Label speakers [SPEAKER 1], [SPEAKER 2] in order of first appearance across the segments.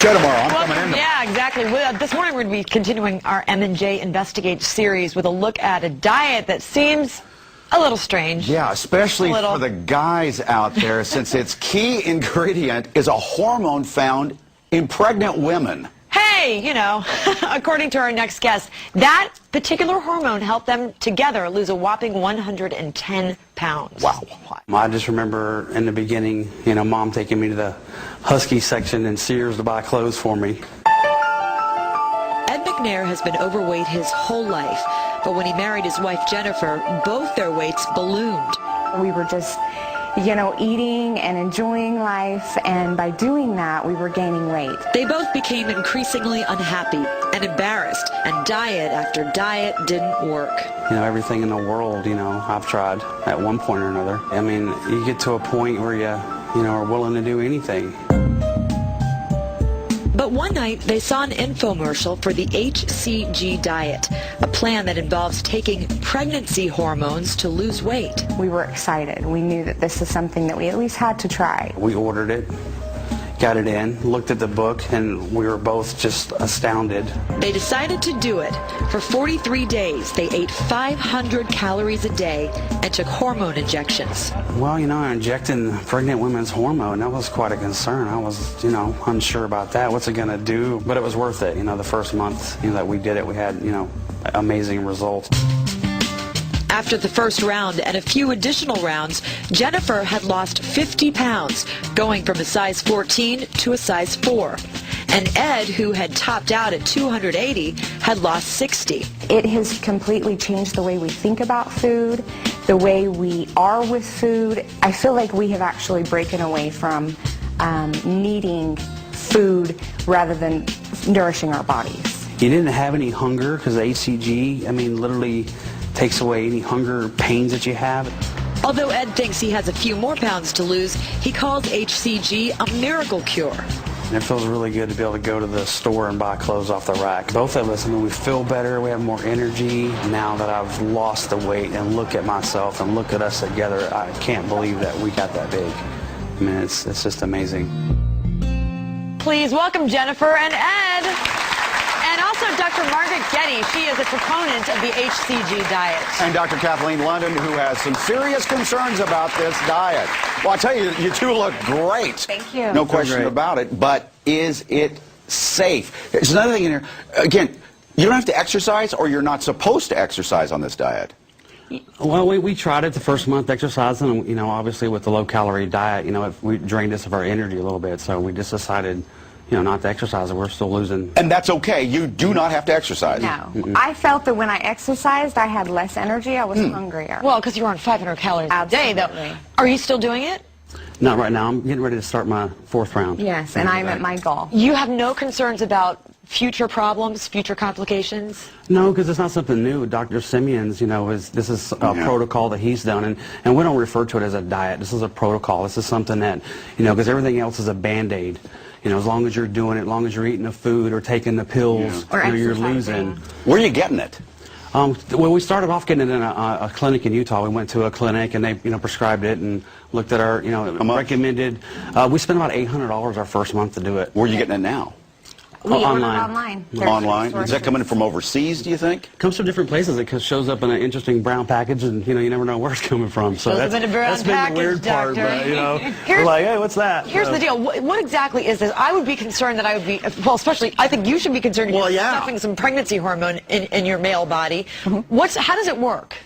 [SPEAKER 1] Show tomorrow. I'm coming in.
[SPEAKER 2] Yeah, exactly. This morning we're going to be continuing our M&J Investigate series with a look at a diet that seems a little strange.
[SPEAKER 1] Yeah, especially for the guys out there, since its key ingredient is a hormone found in pregnant women.
[SPEAKER 2] Hey, you know, according to our next guest, that particular hormone helped them together lose a whopping 110 pounds.
[SPEAKER 1] Wow.
[SPEAKER 3] I just remember in the beginning, you know, Mom taking me to the Husky section in Sears to buy clothes for me.
[SPEAKER 2] Ed McNair has been overweight his whole life, but when he married his wife Jennifer, both their weights ballooned.
[SPEAKER 4] We were just, you know, eating and enjoying life, and by doing that, we were gaining weight.
[SPEAKER 2] They both became increasingly unhappy and embarrassed, and diet after diet didn't work.
[SPEAKER 3] You know, everything in the world, you know, I've tried at one point or another. I mean, you get to a point where you know, are willing to do anything.
[SPEAKER 2] But one night, they saw an infomercial for the HCG diet, a plan that involves taking pregnancy hormones to lose weight.
[SPEAKER 4] We were excited. We knew that this is something that we at least had to try.
[SPEAKER 3] We ordered it, got it in, looked at the book, and we were both just astounded.
[SPEAKER 2] They decided to do it. For 43 days, they ate 500 calories a day and took hormone injections.
[SPEAKER 3] Well, you know, injecting pregnant women's hormone, that was quite a concern. I was, you know, unsure about that. What's it going to do? But it was worth it. You know, the first month, you know, that we did it, we had, you know, amazing results.
[SPEAKER 2] After the first round and a few additional rounds, Jennifer had lost 50 pounds, going from a size 14 to a size 4. And Ed, who had topped out at 280, had lost 60.
[SPEAKER 4] It has completely changed the way we think about food, the way we are with food. I feel like we have actually broken away from needing food rather than nourishing our bodies.
[SPEAKER 3] You didn't have any hunger because HCG, I mean, literally takes away any hunger pains that you have.
[SPEAKER 2] Although Ed thinks he has a few more pounds to lose, he calls HCG a miracle cure.
[SPEAKER 3] And it feels really good to be able to go to the store and buy clothes off the rack. Both of us, I mean, we feel better, we have more energy. Now that I've lost the weight and look at myself and look at us together, I can't believe that we got that big. I mean, it's just amazing.
[SPEAKER 2] Please welcome Jennifer and Ed. And also Dr. Margaret Getty. She is a proponent of the HCG diet.
[SPEAKER 1] And Dr. Kathleen London, who has some serious concerns about this diet. Well, I tell you, you two look great.
[SPEAKER 4] Thank you.
[SPEAKER 1] No question about it. But is it safe? There's another thing in here. Again, you don't have to exercise, or you're not supposed to exercise on this diet.
[SPEAKER 3] Well, we tried it the first month exercising, you know, obviously with the low-calorie diet, you know, we drained us of our energy a little bit, so we just decided, you know, not to exercise, and we're still losing.
[SPEAKER 1] And that's okay. You do not have to exercise.
[SPEAKER 4] No. I felt that when I exercised, I had less energy. I was hungrier.
[SPEAKER 2] Well, because you were on 500 calories a day, though. Are you still doing it?
[SPEAKER 3] Not right now. I'm getting ready to start my 4th round.
[SPEAKER 4] Yes, and I'm at my goal.
[SPEAKER 2] You have no concerns about future problems, future complications?
[SPEAKER 3] No, because it's not something new. Dr. Simeon's, you know, this is a protocol that he's done, and we don't refer to it as a diet. This is a protocol. This is something that, you know, because everything else is a Band-Aid. You know, as long as you're doing it, as long as you're eating the food or taking the pills,
[SPEAKER 4] or
[SPEAKER 3] you know, you're losing.
[SPEAKER 1] Where are you getting it?
[SPEAKER 3] Well, we started off getting it in a clinic in Utah. We went to a clinic, and they, you know, prescribed it and looked at our, you know, recommended. We spent about $800 our first month to do it.
[SPEAKER 1] Where are you getting it now?
[SPEAKER 4] We ordered online.
[SPEAKER 1] Online? Is that coming from overseas, do you think?
[SPEAKER 3] Comes from different places. It shows up in an interesting brown package, and, you know, you never know where it's coming from. So that's been the weird part, but, you know, we're like, hey, what's that?
[SPEAKER 2] Here's the deal. What exactly is this? I would be concerned that I would be, well, especially, I think you should be concerned you're stuffing some pregnancy hormone in your male body. How does it work?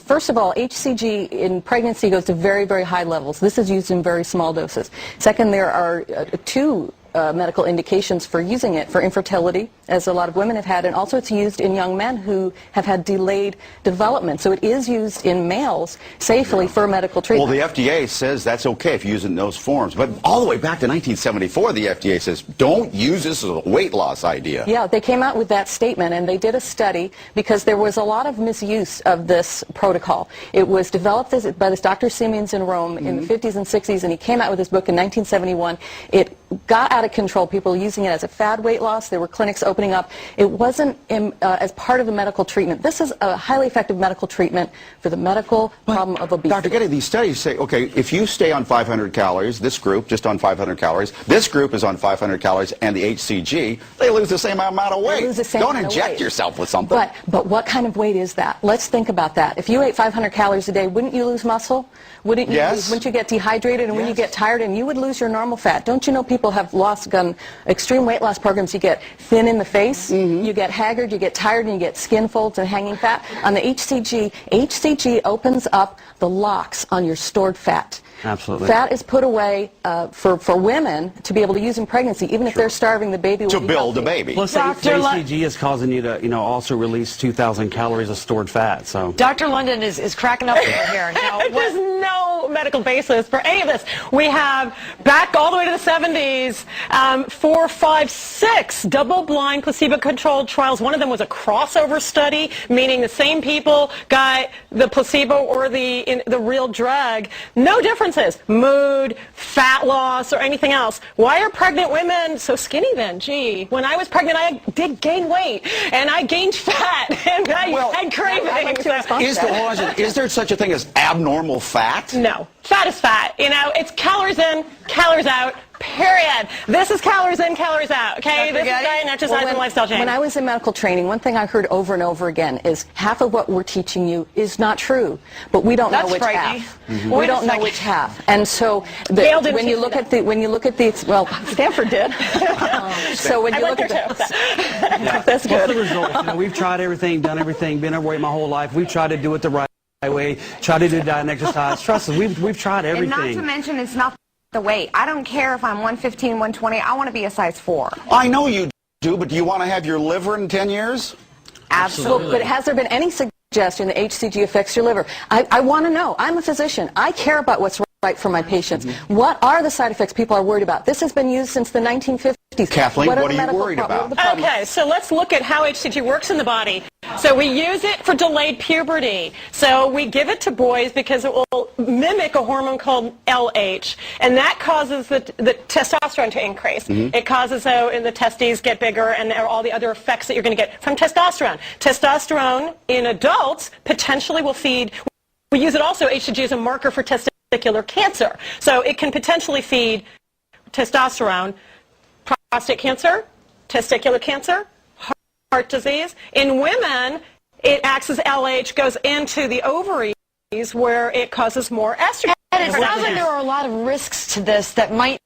[SPEAKER 5] First of all, HCG in pregnancy goes to very, very high levels. This is used in very small doses. Second, there are two medical indications for using it for infertility, as a lot of women have had, and also it's used in young men who have had delayed development. So it is used in males safely for medical treatment.
[SPEAKER 1] Well, the FDA says that's okay if you use it in those forms. But all the way back to 1974, the FDA says, don't use this as a weight loss idea.
[SPEAKER 5] Yeah, they came out with that statement, and they did a study because there was a lot of misuse of this protocol. It was developed by this Dr. Simeons in Rome in the 50s and 60s, and he came out with his book in 1971. It got out of control. People using it as a fad weight loss. There were clinics opening up. It wasn't as part of the medical treatment. This is a highly effective medical treatment for the medical problem of obesity.
[SPEAKER 1] Dr. Getty, these studies say, okay, if you stay on 500 calories, this group just on 500 calories, this group is on 500 calories, and the HCG, they lose the same amount of weight.
[SPEAKER 5] They lose the same
[SPEAKER 1] Don't
[SPEAKER 5] amount of
[SPEAKER 1] inject
[SPEAKER 5] weight.
[SPEAKER 1] yourself with something.
[SPEAKER 5] But what kind of weight is that? Let's think about that. If you ate 500 calories a day, wouldn't you lose muscle? Wouldn't you
[SPEAKER 1] Yes.
[SPEAKER 5] wouldn't you get dehydrated, and when you get tired, and you would lose your normal fat? Don't you know people have done extreme weight loss programs? You get thin in the face, you get haggard, you get tired, and you get skin folds and hanging fat. On the HCG opens up the locks on your stored fat.
[SPEAKER 3] Absolutely.
[SPEAKER 5] Fat is put away for women to be able to use in pregnancy, even if they're starving. The baby will
[SPEAKER 1] To
[SPEAKER 5] be
[SPEAKER 1] build a
[SPEAKER 5] healthy.
[SPEAKER 1] baby.
[SPEAKER 3] Plus, the HCG is causing you to, also release 2,000 calories of stored fat. So.
[SPEAKER 2] Dr. London is cracking up over here. Now,
[SPEAKER 6] There's no medical basis for any of this. We have, back all the way to the 70s, 4, 5, 6 double-blind placebo-controlled trials. One of them was a crossover study, meaning the same people got the placebo or the real drug. No differences. Mood, fat loss, or anything else. Why are pregnant women so skinny then? Gee, when I was pregnant, I did gain weight, and I gained fat, and I had cravings.
[SPEAKER 1] Is there such a thing as abnormal fat?
[SPEAKER 6] No. Fat is fat. It's calories in, calories out, period. This is calories in, calories out. Okay? This is diet and exercise and lifestyle change.
[SPEAKER 5] When I was in medical training, one thing I heard over and over again is half of what we're teaching you is not true, but we don't know which half. We don't know which half. And so when you look at the well, Stanford did. So when you look at that's good.
[SPEAKER 3] What's the result? We've tried everything, done everything, been overweight my whole life. We've tried to do it the right way, try to do diet and exercise. Trust us, we've tried everything.
[SPEAKER 4] And not to mention, it's not the weight. I don't care if I'm 115, 120. I want to be a size 4.
[SPEAKER 1] I know you do, but do you want to have your liver in 10 years?
[SPEAKER 5] Absolutely. But has there been any suggestion that HCG affects your liver? I want to know. I'm a physician. I care about what's right for my patients. What are the side effects people are worried about? This has been used since the 1950s.
[SPEAKER 1] Kathleen, what are you worried about?
[SPEAKER 6] Okay, so let's look at how HCG works in the body. So we use it for delayed puberty. So we give it to boys because it will mimic a hormone called LH, and that causes the testosterone to increase. It causes the testes get bigger and all the other effects that you're going to get from testosterone. Testosterone in adults potentially will feed. We use it also, HCG, as a marker for testicular cancer. So it can potentially feed testosterone, prostate cancer, testicular cancer, heart disease. In women, it acts as LH, goes into the ovaries where it causes more estrogen.
[SPEAKER 2] and it sounds like there are a lot of risks to this that might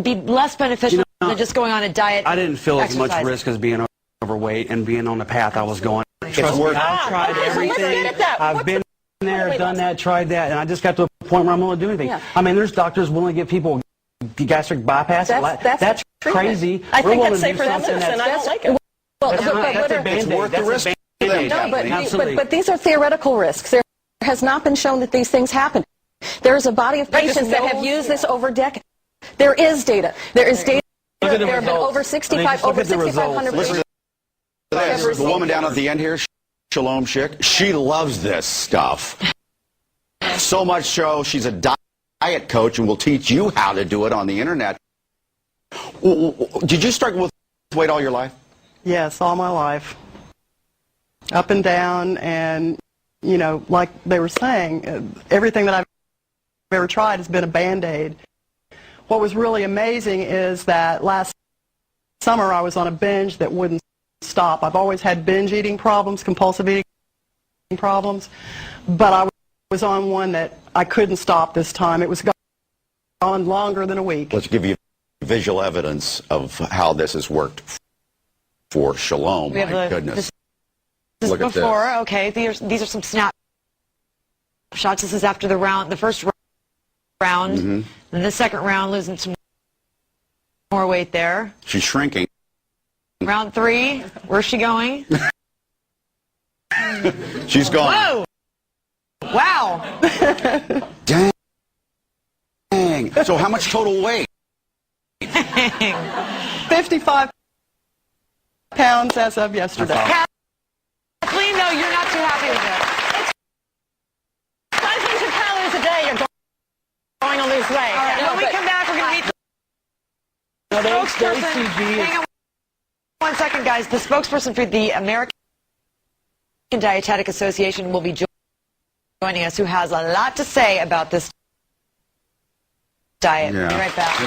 [SPEAKER 2] be less beneficial than just going on a diet.
[SPEAKER 3] I didn't feel as much
[SPEAKER 2] exercise.
[SPEAKER 3] risk as being overweight and being on the path I was going. Trust me,
[SPEAKER 1] worth it.
[SPEAKER 3] I've tried everything. I've been there, done that, tried that, and I just got to a point where I'm willing to do anything.
[SPEAKER 5] Yeah.
[SPEAKER 3] I mean, there's doctors willing to give people gastric bypass. That's crazy.
[SPEAKER 6] I
[SPEAKER 3] We're
[SPEAKER 6] think
[SPEAKER 3] willing
[SPEAKER 6] that's
[SPEAKER 3] to do
[SPEAKER 6] safer than
[SPEAKER 3] something
[SPEAKER 6] this, and I don't like it.
[SPEAKER 5] Well,
[SPEAKER 3] That's a
[SPEAKER 1] It's worth the risk.
[SPEAKER 5] but these are theoretical risks. There has not been shown that these things happen. There is a body of patients that have used this over decades. There is data. There is data. There have been over 6,500
[SPEAKER 1] Listen to this. The woman down at the end here, Shalom Schick, she loves this stuff. So much so, she's a diet coach and will teach you how to do it on the internet. Did you struggle with weight all your life?
[SPEAKER 7] Yes, all my life. Up and down, and, you know, like they were saying, everything that I've ever tried has been a Band-Aid. What was really amazing is that last summer I was on a binge that wouldn't stop. I've always had binge eating problems, compulsive eating problems, but I was on one that I couldn't stop this time. It was gone longer than a week.
[SPEAKER 1] Let's give you visual evidence of how this has worked for Shalom.
[SPEAKER 2] We have
[SPEAKER 1] My
[SPEAKER 2] the-
[SPEAKER 1] goodness.
[SPEAKER 2] This
[SPEAKER 1] Look at
[SPEAKER 2] before,
[SPEAKER 1] this.
[SPEAKER 2] okay, these are some snapshots. This is after the first round. Then the second round, losing some more weight there.
[SPEAKER 1] She's shrinking.
[SPEAKER 2] Round 3, where's she going?
[SPEAKER 1] She's gone.
[SPEAKER 2] Whoa! Wow!
[SPEAKER 1] Dang. So how much total weight?
[SPEAKER 7] 55 pounds as of yesterday.
[SPEAKER 2] Kathleen, no, you're not too happy with it.
[SPEAKER 6] 500 calories a day, you're going to lose weight.
[SPEAKER 2] When we come back, we're going to meet hang on 1 second, guys. The spokesperson for the American Dietetic Association will be joining us, who has a lot to say about this diet.
[SPEAKER 1] Yeah.
[SPEAKER 2] We'll be right back.